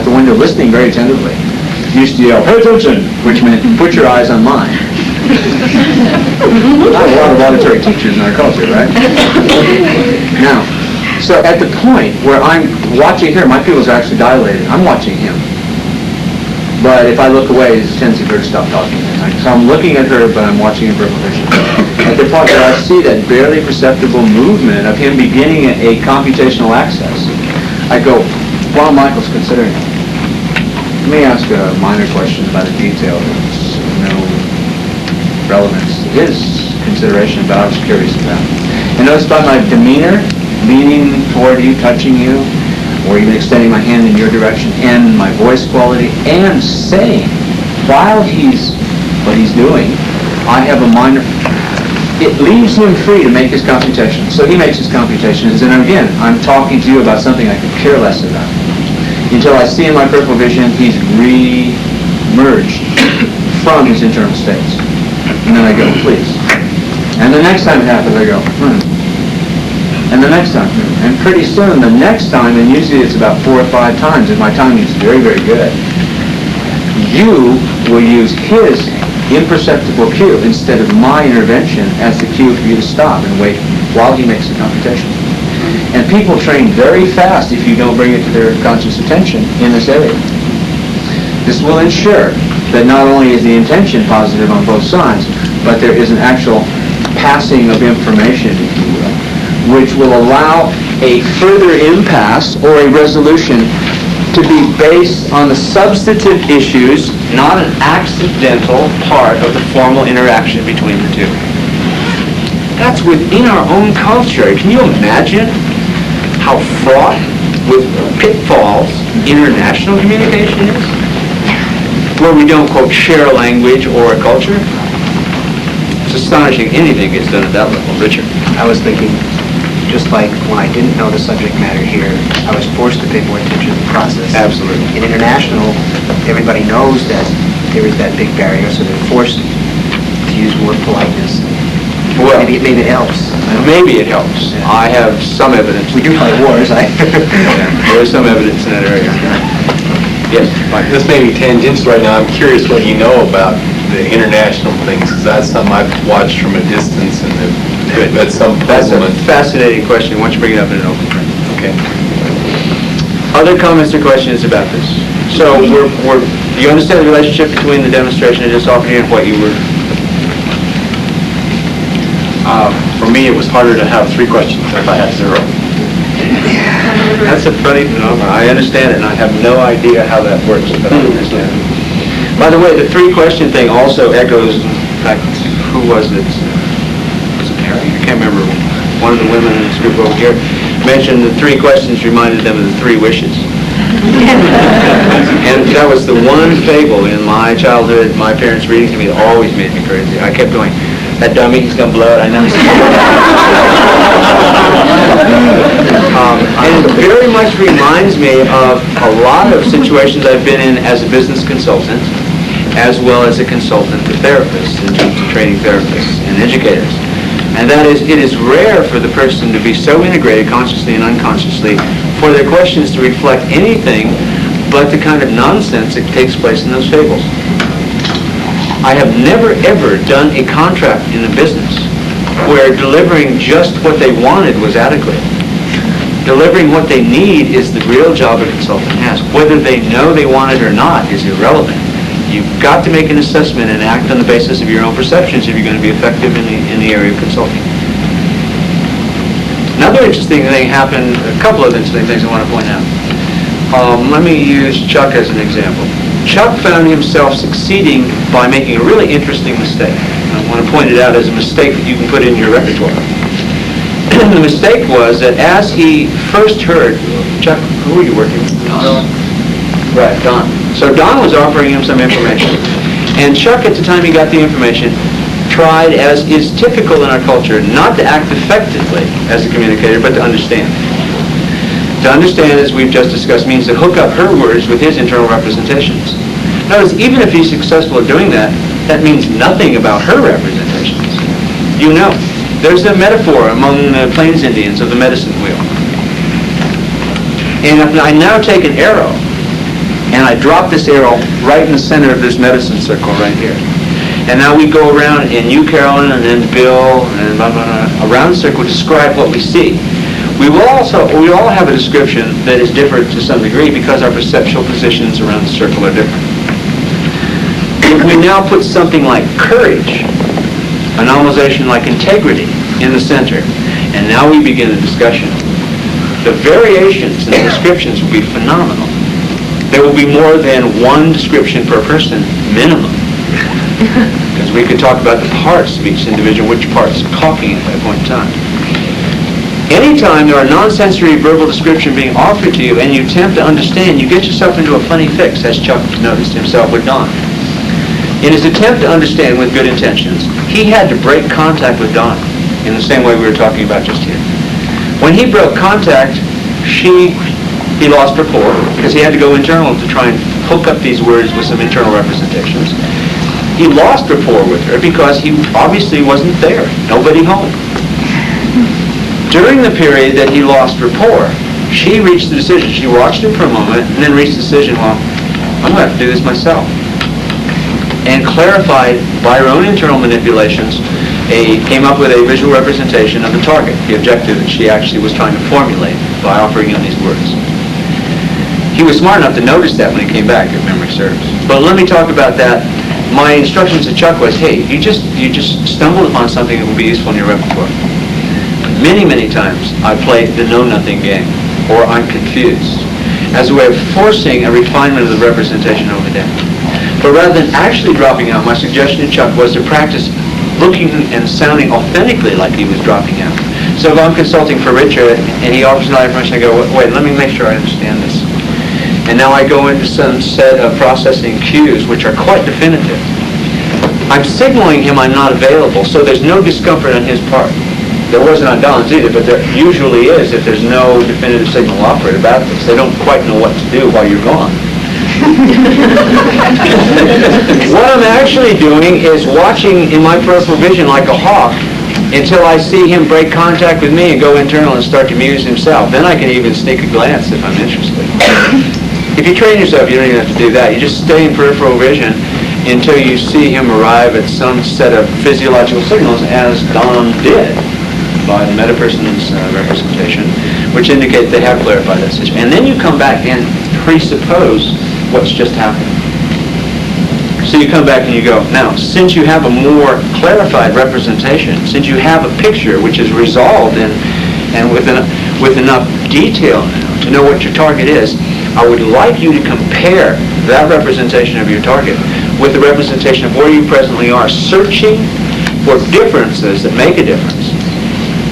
the window listening very attentively, used to yell, "Pay attention," which meant put your eyes on mine. Not a lot of auditory teachers in our culture, right? Now, so at the point where I'm watching her, my pupils are actually dilated. I'm watching him. But if I look away, there's a tendency for her to stop talking. So I'm looking at her, but I'm watching her peripheral vision. At the point where I see that barely perceptible movement of him beginning a computational access, I go, while Michael's considering it, let me ask a minor question about a detail that's no relevance to his consideration, but I was curious about. And notice by my demeanor, leaning toward you, touching you, or even extending my hand in your direction, and my voice quality, and saying, while what he's doing, I have a minor, it leaves him free to make his computations. So he makes his computations, and again, I'm talking to you about something I could care less about. Until I see in my peripheral vision, he's re-merged from his internal states. And then I go, please. And the next time it happens, I go, And the next time. And pretty soon, the next time, and usually it's about 4 or 5 times, and my timing is very, very good, you will use his imperceptible cue instead of my intervention as the cue for you to stop and wait while he makes the computation. And people train very fast if you don't bring it to their conscious attention in this area. This will ensure that not only is the intention positive on both sides, but there is an actual passing of information, if you will, which will allow a further impasse or a resolution to be based on the substantive issues, not an accidental part of the formal interaction between the two. That's within our own culture. Can you imagine how fraught with pitfalls international communication is? Where we don't, quote, share a language or a culture? It's astonishing anything gets done at that level. Richard? I was thinking, just like when I didn't know the subject matter here, I was forced to pay more attention to the process. Absolutely. In international, everybody knows that there is that big barrier, so they're forced to use more politeness. Well, maybe it helps. Maybe it helps. Yeah. I have some evidence. We do fight wars, There is some evidence in that area. Yes, Mike. This may be tangential right now. I'm curious what you know about the international things, because that's something I've watched from a distance, and that's some That's a puzzlement. fascinating question. Why don't you bring it up in an open frame? Okay. Other comments or questions about this? So, do you understand the relationship between the demonstration I just offered here and what you were? For me, it was harder to have 3 questions than if I had 0. That's a funny phenomenon. I understand it, and I have no idea how that works, but I understand it. By the way, the 3-question thing also echoes, in fact, who was it? Was it Mary? I can't remember. One of the women in this group over here mentioned the 3 questions reminded them of the 3 wishes. And that was the one fable in my childhood, my parents reading to me, that always made me crazy. I kept going, that dummy, he's going to blow it. I know. And it very much reminds me of a lot of situations I've been in as a business consultant, as well as a consultant to therapists, in terms of training therapists and educators. And that is, it is rare for the person to be so integrated consciously and unconsciously for their questions to reflect anything but the kind of nonsense that takes place in those fables. I have never ever done a contract in a business where delivering just what they wanted was adequate. Delivering what they need is the real job a consultant has. Whether they know they want it or not is irrelevant. You've got to make an assessment and act on the basis of your own perceptions if you're going to be effective in the area of consulting. Another interesting thing happened, a couple of interesting things I want to point out. Let me use Chuck as an example. Chuck found himself succeeding by making a really interesting mistake. I want to point it out as a mistake that you can put in your repertoire. The mistake was that as he first heard, Chuck, who were you working with? Don. Right, Don. So Don was offering him some information. And Chuck, at the time he got the information, tried, as is typical in our culture, not to act effectively as a communicator, but to understand. To understand, as we've just discussed, means to hook up her words with his internal representations. Notice, even if he's successful at doing that, that means nothing about her representations. You know, there's a metaphor among the Plains Indians of the medicine wheel. And if I now take an arrow And I drop this arrow right in the center of this medicine circle right here. And now we go around, and you, Carolyn, and then Bill, and blah, blah, blah, around the circle, describe what we see. We all have a description that is different to some degree because our perceptual positions around the circle are different. If we now put something like courage, a nominalization like integrity, in the center, and now we begin a discussion, the variations in the descriptions will be phenomenal. There will be more than one description per person, minimum. Because we could talk about the parts of each individual, which parts are talking at that point in time. Anytime there are non-sensory verbal description being offered to you and you attempt to understand, you get yourself into a funny fix, as Chuck noticed himself with Don. In his attempt to understand with good intentions, he had to break contact with Don in the same way we were talking about just here. When he broke contact, he lost rapport because he had to go internal to try and hook up these words with some internal representations. He lost rapport with her because he obviously wasn't there. Nobody home. During the period that he lost rapport, she reached the decision. She watched him for a moment and then reached the decision, well, I'm going to have to do this myself. And clarified by her own internal manipulations, came up with a visual representation of the target, the objective that she actually was trying to formulate by offering him these words. He was smart enough to notice that when he came back, if memory serves. But let me talk about that. My instructions to Chuck was, hey, you just stumbled upon something that would be useful in your repertoire. Many, many times I played the know-nothing game, or I'm confused, as a way of forcing a refinement of the representation over there. But rather than actually dropping out, my suggestion to Chuck was to practice looking and sounding authentically like he was dropping out. So if I'm consulting for Richard and he offers another information, I go, wait, let me make sure I understand this. And now I go into some set of processing cues which are quite definitive. I'm signaling him I'm not available, so there's no discomfort on his part. There wasn't on Don's either, but there usually is if there's no definitive signal offered about this. They don't quite know what to do while you're gone. What I'm actually doing is watching in my peripheral vision like a hawk until I see him break contact with me and go internal and start to muse himself. Then I can even sneak a glance if I'm interested. If you train yourself, you don't even have to do that. You just stay in peripheral vision until you see him arrive at some set of physiological signals, as Don did by the metaperson's representation, which indicate they have clarified that situation. And then you come back and presuppose what's just happened. So you come back and you go, now, since you have a more clarified representation, since you have a picture which is resolved and with enough detail now to know what your target is, I would like you to compare that representation of your target with the representation of where you presently are, searching for differences that make a difference,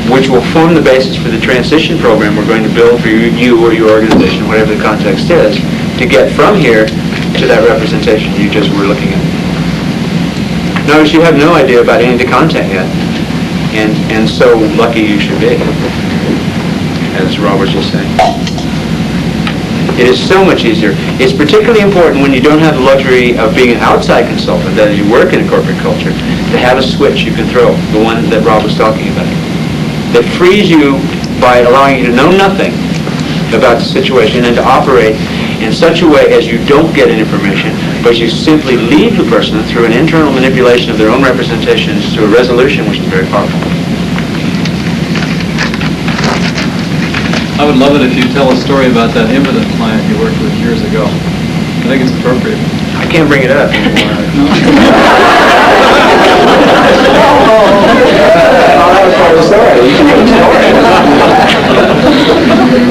which will form the basis for the transition program we're going to build for you or your organization, whatever the context is, to get from here to that representation you just were looking at. Notice you have no idea about any of the content yet, and so lucky you should be, as Roberts will say. It is so much easier. It's particularly important when you don't have the luxury of being an outside consultant, that is, you work in a corporate culture, to have a switch you can throw, the one that Rob was talking about, that frees you by allowing you to know nothing about the situation and to operate in such a way as you don't get an information, but you simply lead the person through an internal manipulation of their own representations to a resolution which is very powerful. I would love it if you tell a story about that impotent client you worked with years ago. I think it's appropriate. I can't bring it up anymore.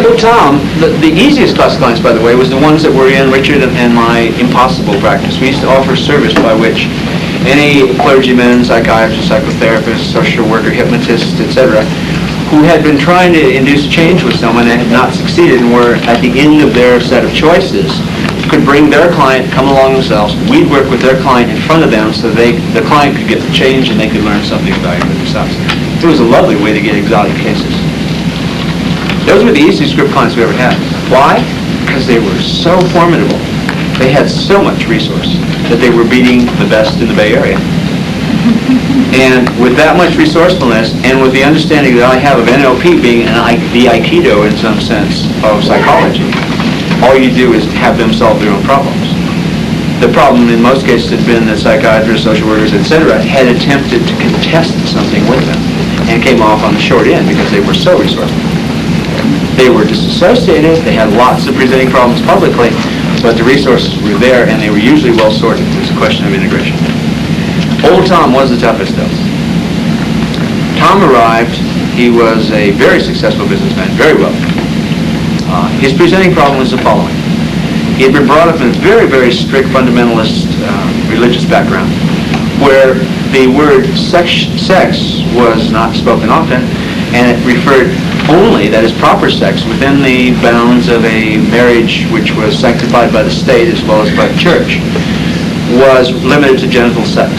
Well, Tom, the easiest class of clients, by the way, was the ones that were in Richard and my impossible practice. We used to offer service by which any clergyman, psychiatrist, psychotherapist, social worker, hypnotist, etc., who had been trying to induce change with someone and had not succeeded and were at the end of their set of choices, could bring their client, come along themselves. We'd work with their client in front of them so the client could get the change and they could learn something about it for themselves. It was a lovely way to get exotic cases. Those were the easiest group clients we ever had. Why? Because they were so formidable. They had so much resource that they were beating the best in the Bay Area. And with that much resourcefulness, and with the understanding that I have of NLP being the Aikido in some sense of psychology, all all you do is have them solve their own problems. The problem in most cases had been that psychiatrists, social workers, etc. had attempted to contest something with them and came off on the short end because they were so resourceful. They were disassociated, they had lots of presenting problems publicly, but the resources were there and they were usually well sorted. It was a question of integration. Old Tom was the toughest though. Tom arrived, he was a very successful businessman, very wealthy. His presenting problem was the following. He had been brought up in a very, very strict fundamentalist religious background where the word sex was not spoken often and it referred only, that is proper sex, within the bounds of a marriage which was sanctified by the state as well as by the church, was limited to genital sex.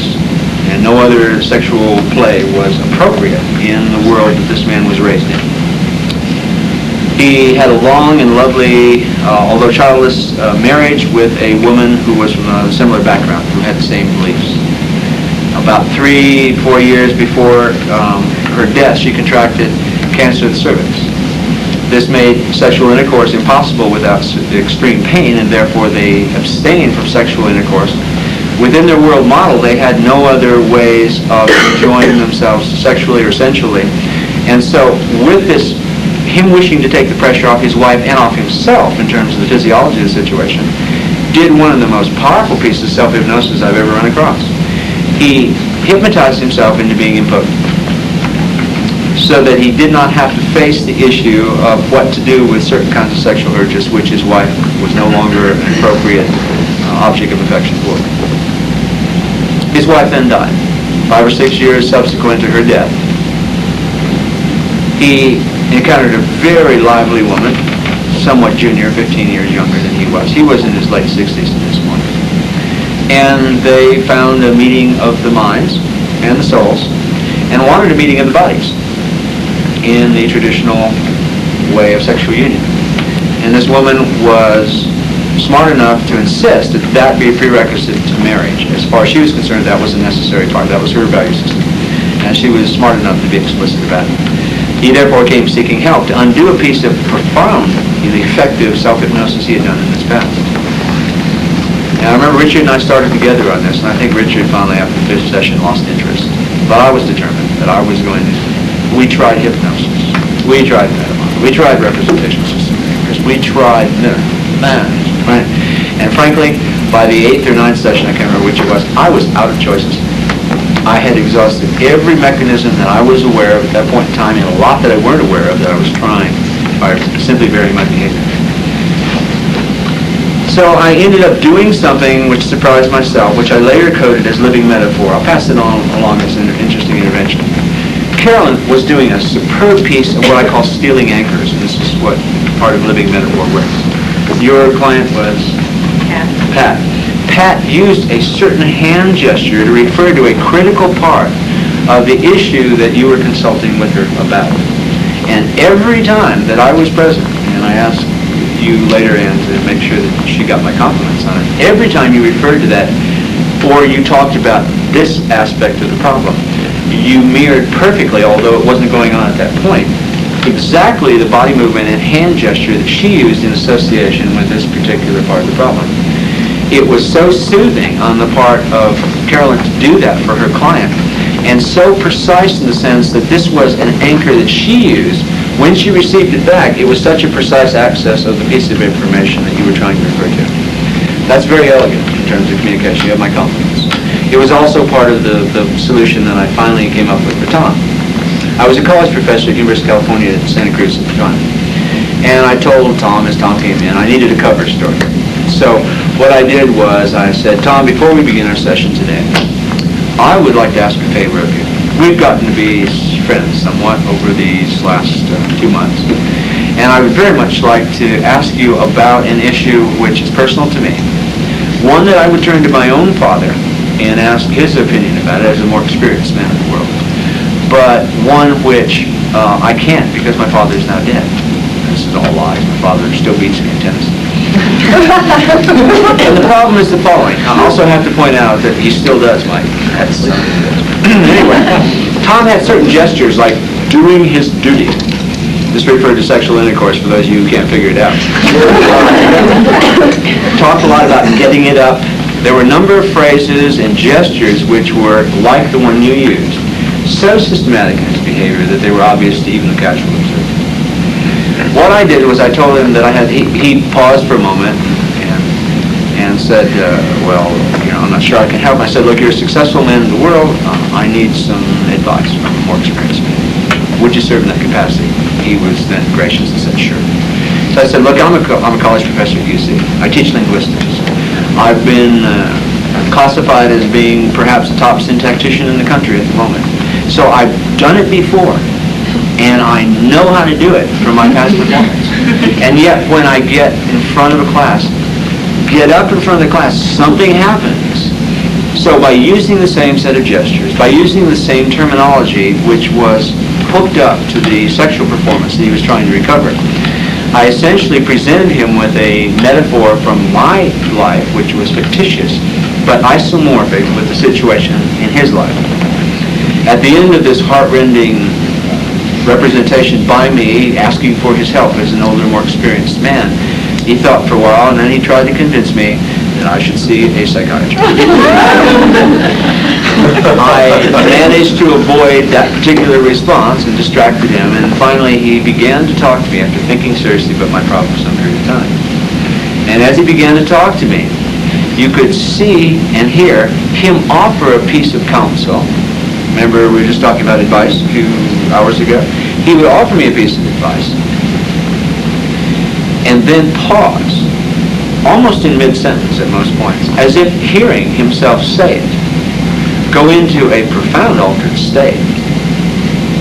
And no other sexual play was appropriate in the world that this man was raised in. He had a long and lovely, although childless, marriage with a woman who was from a similar background, who had the same beliefs. About 3-4 years before her death, she contracted cancer of the cervix. This made sexual intercourse impossible without extreme pain, and therefore they abstained from sexual intercourse. Within their world model, they had no other ways of enjoying themselves sexually or sensually. And so with this, him wishing to take the pressure off his wife and off himself in terms of the physiology of the situation, did one of the most powerful pieces of self-hypnosis I've ever run across. He hypnotized himself into being impotent so that he did not have to face the issue of what to do with certain kinds of sexual urges which his wife was no longer an appropriate object of affection for. His wife then died, 5 or 6 years subsequent to her death. He encountered a very lively woman, somewhat junior, 15 years younger than he was. He was in his late 60s at this point. And they found a meeting of the minds and the souls and wanted a meeting of the bodies in the traditional way of sexual union. And this woman was smart enough to insist that that be a prerequisite to marriage. As far as she was concerned, that was a necessary part. That was her value system. And she was smart enough to be explicit about it. He therefore came seeking help to undo a piece of profound, effective self-hypnosis he had done in his past. And I remember Richard and I started together on this, and I think Richard finally, after the 5th session, lost interest. But I was determined that I was going to. We tried hypnosis. We tried metamorphosis. We tried representation system. We tried right? And frankly, by the 8th or 9th session, I can't remember which it was, I was out of choices. I had exhausted every mechanism that I was aware of at that point in time, and a lot that I weren't aware of that I was trying by simply varying my behavior. So I ended up doing something which surprised myself, which I later coded as living metaphor. I'll pass it on along as an interesting intervention. Carolyn was doing a superb piece of what I call stealing anchors, and this is what part of living metaphor was. Your client was? Pat. Pat used a certain hand gesture to refer to a critical part of the issue that you were consulting with her about. And every time that I was present, and I asked you later, Ann, to make sure that she got my compliments on it, every time you referred to that, or you talked about this aspect of the problem, you mirrored perfectly, although it wasn't going on at that point, exactly the body movement and hand gesture that she used in association with this particular part of the problem. It was so soothing on the part of Carolyn to do that for her client, and so precise in the sense that this was an anchor that she used. When she received it back, it was such a precise access of the piece of information that you were trying to refer to. That's very elegant in terms of communication. You have my compliments. It was also part of the solution that I finally came up with for Tom. I was a college professor at the University of California at Santa Cruz at the time. And I told Tom, as Tom came in, I needed a cover story. So what I did was I said, Tom, before we begin our session today, I would like to ask a favor of you. We've gotten to be friends somewhat over these last 2 months. And I would very much like to ask you about an issue which is personal to me. One that I would turn to my own father and ask his opinion about it as a more experienced man in the world. But one which I can't because my father is now dead. This is all lies. My father still beats me in tennis. And the problem is the following. I also have to point out that he still does, Mike. That's anyway, Tom had certain gestures like doing his duty. This referred to sexual intercourse for those of you who can't figure it out. talked a lot about getting it up. There were a number of phrases and gestures which were like the one you used, so systematic in his behavior that they were obvious to even a casual observer. What I did was I told him that he paused for a moment and said, well, I'm not sure I can help. I said, look, you're a successful man in the world. I need some advice from a more experienced man. Would you serve in that capacity? He was then gracious and said, sure. So I said, look, I'm a college professor at UC. I teach linguistics. I've been classified as being perhaps the top syntactician in the country at the moment. So I've done it before, and I know how to do it from my past performance. And yet, when I get in front of a class, get up in front of the class, something happens. So by using the same set of gestures, by using the same terminology, which was hooked up to the sexual performance that he was trying to recover, I essentially presented him with a metaphor from my life, which was fictitious, but isomorphic with the situation in his life. At the end of this heart-rending representation by me, asking for his help as an older, more experienced man, he thought for a while, and then he tried to convince me that I should see a psychiatrist. I managed to avoid that particular response and distracted him, and finally he began to talk to me after thinking seriously about my problem for some period of time. And as he began to talk to me, you could see and hear him offer a piece of counsel. Remember, we were just talking about advice a few hours ago? He would offer me a piece of advice and then pause, almost in mid-sentence at most points, as if hearing himself say it, go into a profound altered state,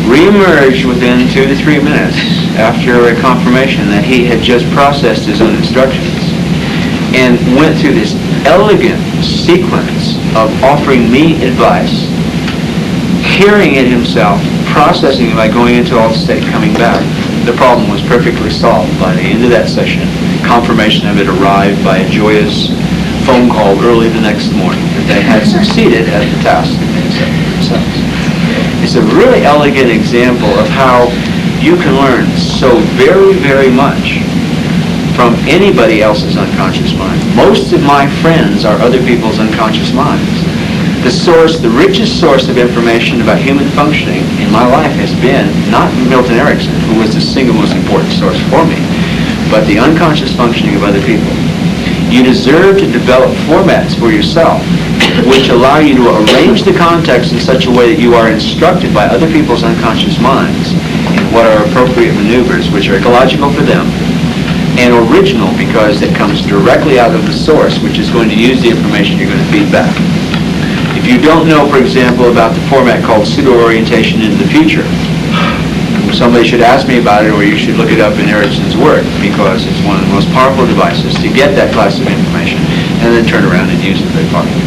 re-emerge within 2 to 3 minutes after a confirmation that he had just processed his own instructions, and went through this elegant sequence of offering me advice, hearing it himself, processing it by going into altered state, coming back. The problem was perfectly solved by the end of that session. Confirmation of it arrived by a joyous phone call early the next morning that they had succeeded at the task that they had set for themselves. It's a really elegant example of how you can learn so very, very much from anybody else's unconscious mind. Most of my friends are other people's unconscious minds. The source, the richest source of information about human functioning in my life has been not Milton Erickson, who was the single most important source for me, but the unconscious functioning of other people. You deserve to develop formats for yourself which allow you to arrange the context in such a way that you are instructed by other people's unconscious minds in what are appropriate maneuvers, which are ecological for them, and original because it comes directly out of the source, which is going to use the information you're going to feed back. If you don't know, for example, about the format called pseudo-orientation into the future, somebody should ask me about it, or you should look it up in Erickson's work, because it's one of the most powerful devices to get that class of information and then turn around and use it very powerfully.